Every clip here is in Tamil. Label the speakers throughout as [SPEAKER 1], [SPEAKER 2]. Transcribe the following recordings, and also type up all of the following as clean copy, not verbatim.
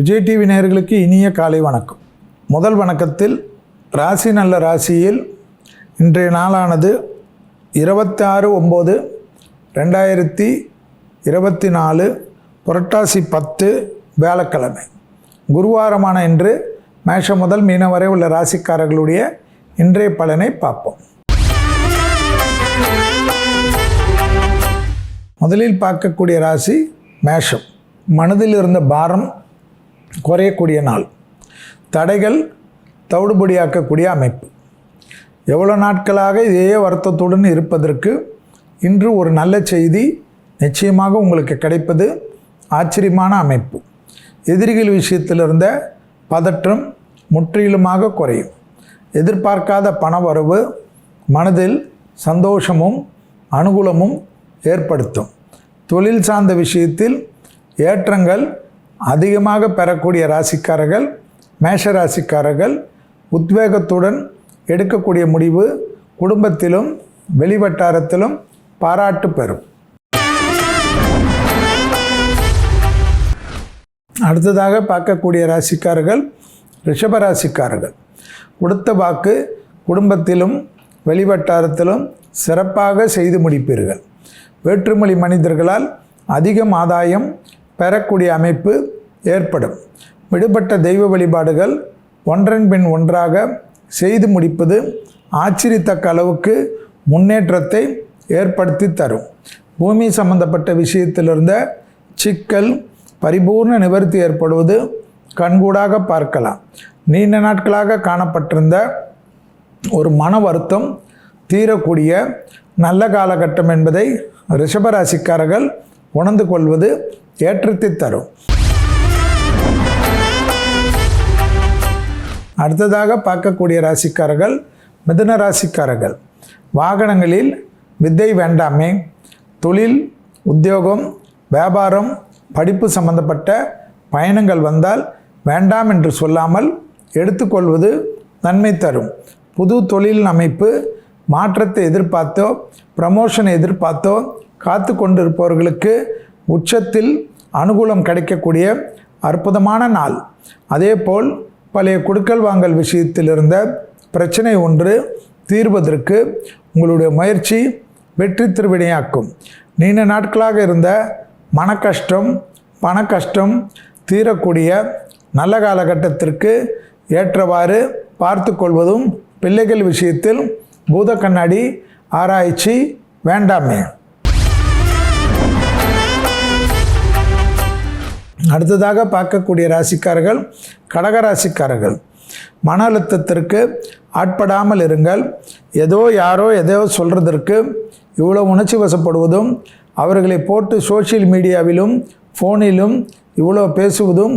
[SPEAKER 1] விஜய் டிவி நேயர்களுக்கு இனிய காலை வணக்கம். முதல் வணக்கத்தில் ராசி நல்ல ராசியில் இன்றைய நாளானது 26/9/2024 புரட்டாசி 10 வியாழக்கிழமை. குருவாரமான இன்று மேஷம் முதல் மீனம் வரை உள்ள ராசிக்காரர்களுடைய இன்றைய பலனை பார்ப்போம். முதலில் பார்க்கக்கூடிய ராசி மேஷம். மனதில் இருந்த பாரம் குறையக்கூடிய நாள், தடைகள் தவிடுபடியாக்கக்கூடிய அமைப்பு. எவ்வளோ நாட்களாக இதே வருத்தத்துடன் இருப்பதற்கு இன்று ஒரு நல்ல செய்தி நிச்சயமாக உங்களுக்கு கிடைப்பது ஆச்சரியமான அமைப்பு. எதிரிகள் விஷயத்தில் இருந்த பதற்றம் முற்றிலுமாக குறையும். எதிர்பார்க்காத பணவரவு மனதில் சந்தோஷமும் அனுகூலமும் ஏற்படுத்தும். தொழில் சார்ந்த விஷயத்தில் ஏற்றங்கள் அதிகமாக பெறக்கூடிய ராசிக்காரர்கள் மேஷ ராசிக்காரர்கள். உத்வேகத்துடன் எடுக்கக்கூடிய முடிவு குடும்பத்திலும் வெளிவட்டாரத்திலும் பாராட்டு பெறும். அடுத்ததாக பார்க்கக்கூடிய ராசிக்காரர்கள் ரிஷப ராசிக்காரர்கள். கொடுத்த வாக்கு குடும்பத்திலும் வெளிவட்டாரத்திலும் சிறப்பாக செய்து முடிப்பீர்கள். வேற்றுமொழி மனிதர்களால் அதிகம் ஆதாயம் பெறக்கூடிய அமைப்பு ஏற்படும். விடுபட்ட தெய்வ வழிபாடுகள் ஒன்றன் பின் ஒன்றாக செய்து முடிப்பது ஆச்சரியத்தக்க அளவுக்கு முன்னேற்றத்தை ஏற்படுத்தி தரும். பூமி சம்பந்தப்பட்ட விஷயத்திலிருந்த சிக்கல் பரிபூர்ண நிவர்த்தி ஏற்படுவது கண்கூடாக பார்க்கலாம். நீண்ட நாட்களாக காணப்பட்டிருந்த ஒரு மன வருத்தம் தீரக்கூடிய நல்ல காலகட்டம் என்பதை ரிஷபராசிக்காரர்கள் உணர்ந்து கொள்வது ஏற்றத்தை தரும். அடுத்ததாக பார்க்கக்கூடிய ராசிக்காரர்கள் மிதுன ராசிக்காரர்கள். வாகனங்களில் வித்தை வேண்டாமே. தொழில் உத்தியோகம் வியாபாரம் படிப்பு சம்பந்தப்பட்ட பயணங்கள் வந்தால் வேண்டாம் என்று சொல்லாமல் எடுத்துக்கொள்வது நன்மை தரும். புது தொழில் அமைப்பு மாற்றத்தை எதிர்பார்த்தோ ப்ரமோஷனை எதிர்பார்த்தோ காத்து கொண்டிருப்பவர்களுக்கு உச்சத்தில் அனுகூலம் கிடைக்கக்கூடிய அற்புதமான நாள். அதேபோல் பழைய கொடுக்கல் வாங்கல் விஷயத்தில் இருந்த பிரச்சனை ஒன்று தீர்வதற்கு உங்களுடைய முயற்சி வெற்றி திருவினையாக்கும். நீண்ட நாட்களாக இருந்த மன கஷ்டம் பண கஷ்டம் தீரக்கூடிய நல்ல காலகட்டத்திற்கு ஏற்றவாறு பார்த்து கொள்வதும். பிள்ளைகள் விஷயத்தில் பூத கண்ணாடி ஆராய்ச்சி வேண்டாமே. அடுத்ததாக பார்க்கக்கூடிய ராசிக்காரர்கள் கடகராசிக்காரர்கள். மன அழுத்தத்திற்கு ஆட்படாமல் இருங்கள். யாரோ எதோ சொல்கிறதற்கு இவ்வளோ உணர்ச்சி வசப்படுவதும் அவர்களை போட்டு சோஷியல் மீடியாவிலும் ஃபோனிலும் இவ்வளோ பேசுவதும்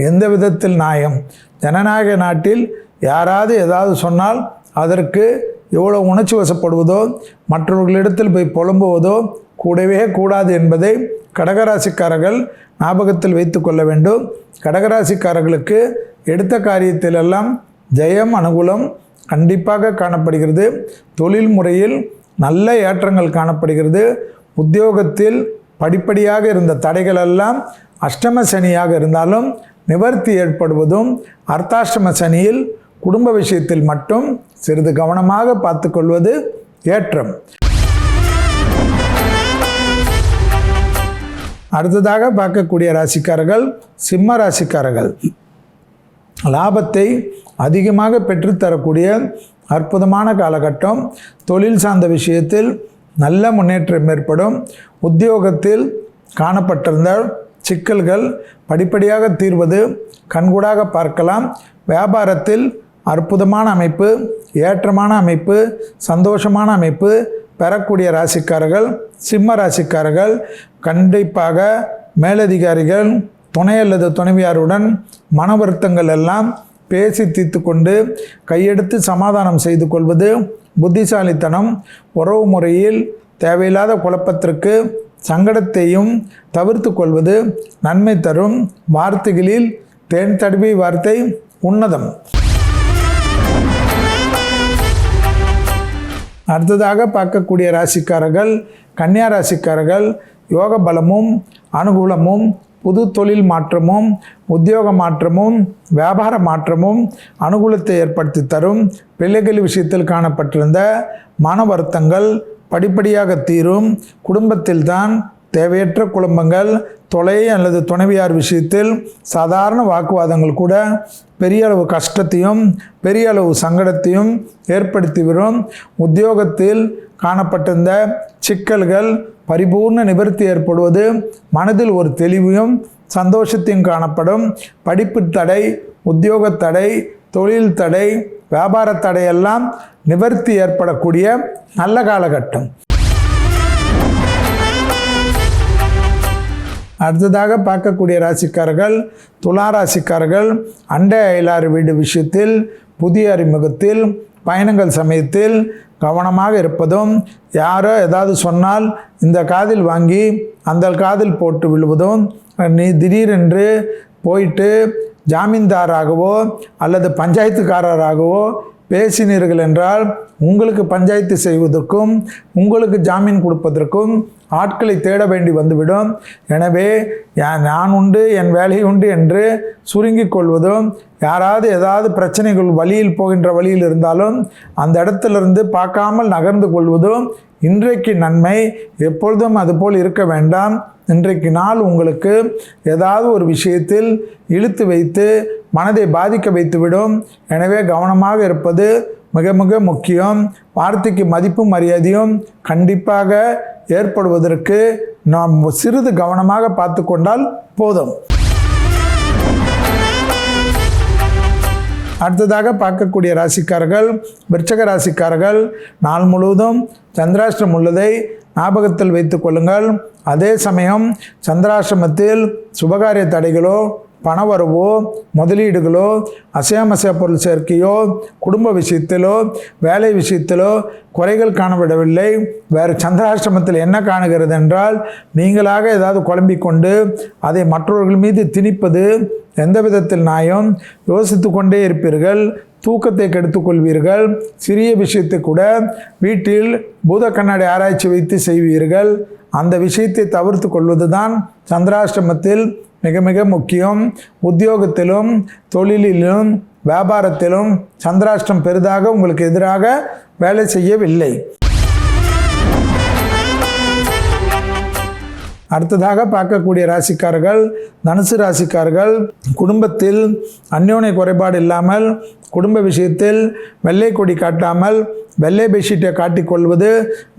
[SPEAKER 1] எந்த விதத்தில் நியாயம்? ஜனநாயக நாட்டில் யாராவது ஏதாவது சொன்னால் அதற்கு எவ்வளோ உணர்ச்சி வசப்படுவதோ மற்றவர்களிடத்தில் போய் புலம்புவதோ கூடவே கூடாது என்பதை கடகராசிக்காரர்கள் ஞாபகத்தில் வைத்து கொள்ள வேண்டும். கடகராசிக்காரர்களுக்கு எடுத்த காரியத்திலெல்லாம் ஜெயம் அனுகூலம் கண்டிப்பாக காணப்படுகிறது. தொழில் முறையில் நல்ல ஏற்றங்கள் காணப்படுகிறது. உத்தியோகத்தில் படிப்படியாக இருந்த தடைகளெல்லாம் அஷ்டம சனியாக இருந்தாலும் நிவர்த்தி ஏற்படுவதும், அர்த்தாஷ்டம சனியில் குடும்ப விஷயத்தில் மட்டும் சிறிது கவனமாக பார்த்து கொள்வது ஏற்றம். அடுத்ததாக பார்க்கக்கூடிய ராசிக்காரர்கள் சிம்ம ராசிக்காரர்கள். லாபத்தை அதிகமாக பெற்றுத்தரக்கூடிய அற்புதமான காலகட்டம். தொழில் சார்ந்த விஷயத்தில் நல்ல முன்னேற்றம் ஏற்படும். உத்தியோகத்தில் காணப்பட்டிருந்த சிக்கல்கள் படிப்படியாக தீர்வது கண்கூடாக பார்க்கலாம். வியாபாரத்தில் அற்புதமான அமைப்பு, ஏற்றமான அமைப்பு, சந்தோஷமான அமைப்பு பெறக்கூடிய ராசிக்காரர்கள் சிம்ம ராசிக்காரர்கள். கண்டிப்பாக மேலதிகாரிகள் துணை அல்லது துணைவியாருடன் மன வருத்தங்கள் எல்லாம் பேசி தீர்த்து கொண்டு கையெடுத்து சமாதானம் செய்து கொள்வது புத்திசாலித்தனம். உறவு முறையில் தேவையில்லாத குழப்பத்திற்கு சங்கடத்தையும் தவிர்த்து கொள்வது நன்மை தரும். வார்த்தைகளில் தேன் தடவி வார்த்தை உன்னதம். அடுத்ததாக பார்க்கக்கூடிய ராசிக்காரர்கள் கன்னியா ராசிக்காரர்கள். யோக பலமும் அனுகூலமும் புது தொழில் மாற்றமும் உத்தியோக மாற்றமும் வியாபார மாற்றமும் அனுகூலத்தை ஏற்படுத்தி தரும். பிள்ளைகள் விஷயத்தில் காணப்பட்டிருந்த மன வருத்தங்கள் படிப்படியாக தீரும். குடும்பத்தில்தான் தேவையற்ற குழப்பங்கள், தொலை அல்லது துணைவியார் விஷயத்தில் சாதாரண வாக்குவாதங்கள் கூட பெரிய அளவு கஷ்டத்தையும் பெரிய அளவு சங்கடத்தையும் ஏற்படுத்திவிடும். உத்தியோகத்தில் காணப்பட்டிருந்த சிக்கல்கள் பரிபூர்ண நிவர்த்தி ஏற்படுவது, மனதில் ஒரு தெளிவையும் சந்தோஷத்தையும் காணப்படும். படிப்பு தடை, உத்தியோக தடை, தொழில் தடை, வியாபார தடையெல்லாம் நிவர்த்தி ஏற்படக்கூடிய நல்ல காலகட்டம். அடுத்ததாக பார்க்கக்கூடிய ராசிக்காரர்கள் துலா ராசிக்காரர்கள் அண்டை அயலார் வீடு விஷயத்தில், புதிய அறிமுகத்தில், பயணங்கள் சமயத்தில் கவனமாக இருப்பதும், யாரோ ஏதாவது சொன்னால் இந்த காதில் வாங்கி அந்த காதில் போட்டு விழுவதும், நீ திடீரென்று போயிட்டு ஜாமீன்தாராகவோ அல்லது பஞ்சாயத்துக்காரராகவோ பேசினீர்கள் என்றால் உங்களுக்கு பஞ்சாயத்து செய்வதற்கும் உங்களுக்கு ஜாமீன் கொடுப்பதற்கும் ஆட்களை தேட வேண்டி வந்துவிடும். எனவே நான் உண்டு என் வேலை உண்டு என்று சுருங்கிக் கொள்வதும், யாராவது ஏதாவது பிரச்சனைகள் வழியில் போகின்ற வழியில் இருந்தாலும் அந்த இடத்திலிருந்து பார்க்காமல் நகர்ந்து கொள்வதும் இன்றைக்கு நன்மை. எப்பொழுதும் அதுபோல் இருக்க வேண்டாம். இன்றைக்கு நாள் உங்களுக்கு ஏதாவது ஒரு விஷயத்தில் இழுத்து வைத்து மனதை பாதிக்க வைத்துவிடும். எனவே கவனமாக இருப்பது மிக மிக முக்கியம். வார்த்தைக்கு மதிப்பும் மரியாதையும் கண்டிப்பாக ஏற்படுவதற்கு நாம் சிறிது கவனமாக பார்த்து கொண்டால் போதும். அடுத்ததாக பார்க்கக்கூடிய ராசிக்காரர்கள் விருச்சக ராசிக்காரர்கள் நாள் முழுவதும் சந்திராஷ்டிரம் உள்ளதை ஞாபகத்தில் வைத்து கொள்ளுங்கள். அதே சமயம் சந்திராஷ்டிரமத்தில் சுபகாரிய தடைகளோ, பணவரவோ, முதலீடுகளோ, அசையாமசைய பொருள் சேர்க்கையோ, குடும்ப விஷயத்திலோ, வேலை விஷயத்திலோ குறைகள் காணப்படவில்லை. வேறு சந்திராஷ்டிரமத்தில் என்ன காணுகிறது என்றால், நீங்களாக ஏதாவது குழம்பிக்கொண்டு அதை மற்றவர்கள் மீது திணிப்பது எந்த விதத்தில் நியாயம்? யோசித்து கொண்டே இருப்பீர்கள், தூக்கத்தை கெடுத்துக்கொள்வீர்கள். சிறிய விஷயத்தை கூட வீட்டில் பூத கண்ணாடி ஆராய்ச்சி வைத்து செய்வீர்கள். அந்த விஷயத்தை தவிர்த்து கொள்வது தான் சந்திராஷ்டிரமத்தில் மிக மிக முக்கியம். உத்தியோகத்திலும் தொழிலிலும் வியாபாரத்திலும் சந்திராஷ்டிரம் பெரிதாக உங்களுக்கு எதிராக வேலை செய்யவில்லை. அடுத்ததாக பார்க்கக்கூடிய ராசிக்காரர்கள் தனுசு ராசிக்காரர்கள் குடும்பத்தில் அந்யோன்ய குறைபாடு இல்லாமல், குடும்ப விஷயத்தில் வெள்ளை கொடி காட்டாமல் வெள்ளை பெட்ஷீட்டை காட்டிக்கொள்வது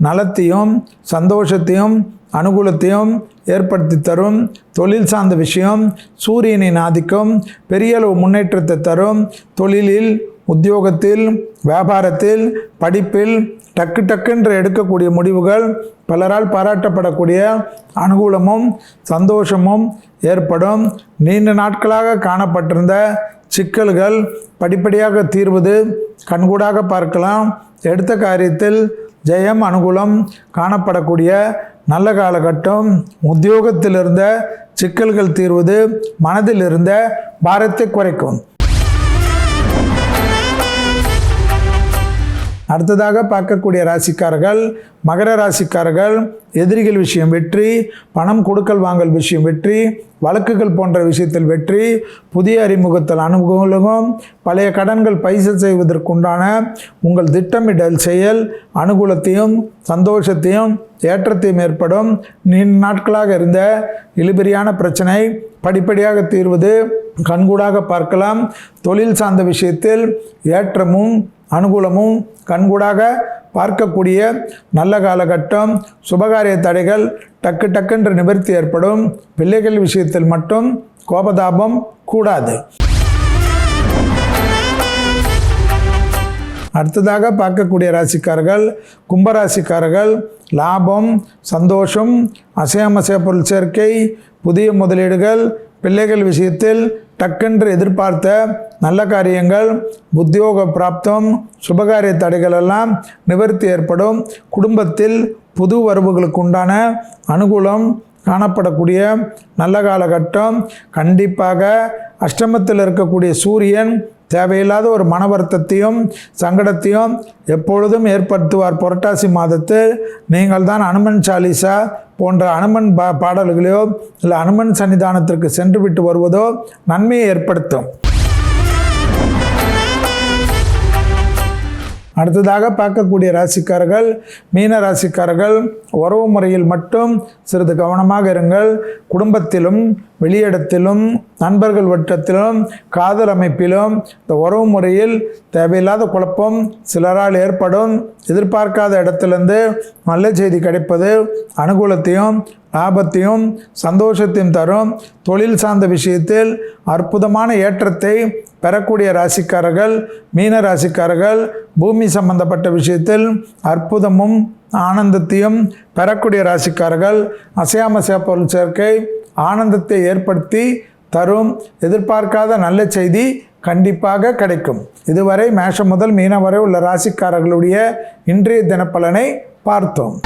[SPEAKER 1] நலத்தையும் சந்தோஷத்தையும் அனுகூலத்தையும் ஏற்படுத்தி தரும். தொழில் சார்ந்த விஷயம் சூரியனின் ஆதிக்கம் பெரிய அளவு முன்னேற்றத்தை தரும். தொழிலில், உத்தியோகத்தில், வியாபாரத்தில், படிப்பில் டக்குன்று எடுக்கக்கூடிய முடிவுகள் பலரால் பாராட்டப்படக்கூடிய அனுகூலமும் சந்தோஷமும் ஏற்படும். நீண்ட நாட்களாக காணப்பட்டிருந்த சிக்கல்கள் படிப்படியாக தீர்வது கண்கூடாக பார்க்கலாம். எடுத்த காரியத்தில் ஜெயம் அனுகூலம் காணப்படக்கூடிய நல்ல காலகட்டம். உத்தியோகத்தில் இருந்த சிக்கல்கள் தீர்வது மனதில் இருந்த பாரத்தை குறைக்கும். அடுத்ததாக பார்க்கக்கூடிய ராசிக்காரர்கள் மகர ராசிக்காரர்கள் எதிரிகள் விஷயம் வெற்றி, பணம் கொடுக்கல் வாங்கல் விஷயம் வெற்றி, வழக்குகள் போன்ற விஷயத்தில் வெற்றி, புதிய அறிமுகத்தில் அனுகூலம், பழைய கடன்கள் பைசல் செய்வதற்குண்டான உங்கள் திட்டமிடல் செயல் அனுகூலத்தையும் சந்தோஷத்தையும் ஏற்றத்தையும் ஏற்படும். நீண்ட நாட்களாக இருந்த இழுபறியான பிரச்சனை படிப்படியாக தீர்வது கண்கூடாக பார்க்கலாம். தொழில் சார்ந்த விஷயத்தில் ஏற்றமும் அனுகூலமும் கண்கூடாக பார்க்கக்கூடிய நல்ல காலகட்டம். சுபகாரிய தடைகள் டக்குன்று நிவர்த்தி ஏற்படும். பிள்ளைகள் விஷயத்தில் மட்டும் கோபதாபம் கூடாது. அடுத்ததாக பார்க்கக்கூடிய ராசிக்காரர்கள் கும்பராசிக்காரர்கள் லாபம், சந்தோஷம், அசையாமசைய பொருள் சேர்க்கை, புதிய முதலீடுகள், பிள்ளைகள் விஷயத்தில் டக்கென்று எதிர்பார்த்த நல்ல காரியங்கள், உத்தியோக பிராப்தம், சுபகாரிய தடைகள் எல்லாம் நிவர்த்தி ஏற்படும். குடும்பத்தில் புது வரவுகளுக்கு உண்டான அனுகூலம் காணப்படக்கூடிய நல்ல காலகட்டம். கண்டிப்பாக அஷ்டமத்தில் இருக்கக்கூடிய சூரியன் தேவையில்லாத ஒரு மன வருத்தத்தையும் சங்கடத்தையும் எப்பொழுதும் ஏற்படுத்துவார். புரட்டாசி மாதத்தில் நீங்கள் தான் அனுமன் சாலிசா போன்ற அனுமன் பாடல்களையோ இல்லை அனுமன் சன்னிதானத்திற்கு சென்று விட்டு வருவதோ நன்மையை ஏற்படுத்தும். அடுத்ததாக பார்க்கக்கூடிய ராசிக்காரர்கள் மீன ராசிக்காரர்கள் உறவு முறையில் மட்டும் சிறிது கவனமாக இருங்கள். குடும்பத்திலும் வெளியிடத்திலும் நண்பர்கள் வட்டத்திலும் காதல் அமைப்பிலும் இந்த உறவு முறையில் தேவையில்லாத குழப்பம் சிலரால் ஏற்படும். எதிர்பார்க்காத இடத்திலிருந்து நல்ல செய்தி கிடைப்பது அனுகூலத்தையும் லாபத்தையும் சந்தோஷத்தையும் தரும். தொழில் சார்ந்த விஷயத்தில் அற்புதமான ஏற்றத்தை பெறக்கூடிய ராசிக்காரர்கள் மீன ராசிக்காரர்கள். பூமி சம்பந்தப்பட்ட விஷயத்தில் அற்புதமும் ஆனந்தத்தையும் பெறக்கூடிய ராசிக்காரர்கள். அசையாமசையா பொருள் சேர்க்கை ஆனந்தத்தை ஏற்படுத்தி தரும். எதிர்பார்க்காத நல்ல செய்தி கண்டிப்பாக கிடைக்கும். இதுவரை மேஷம் முதல் மீனம் வரை உள்ள ராசிக்காரர்களுடைய இன்றைய தினப்பலனை பார்த்தோம்.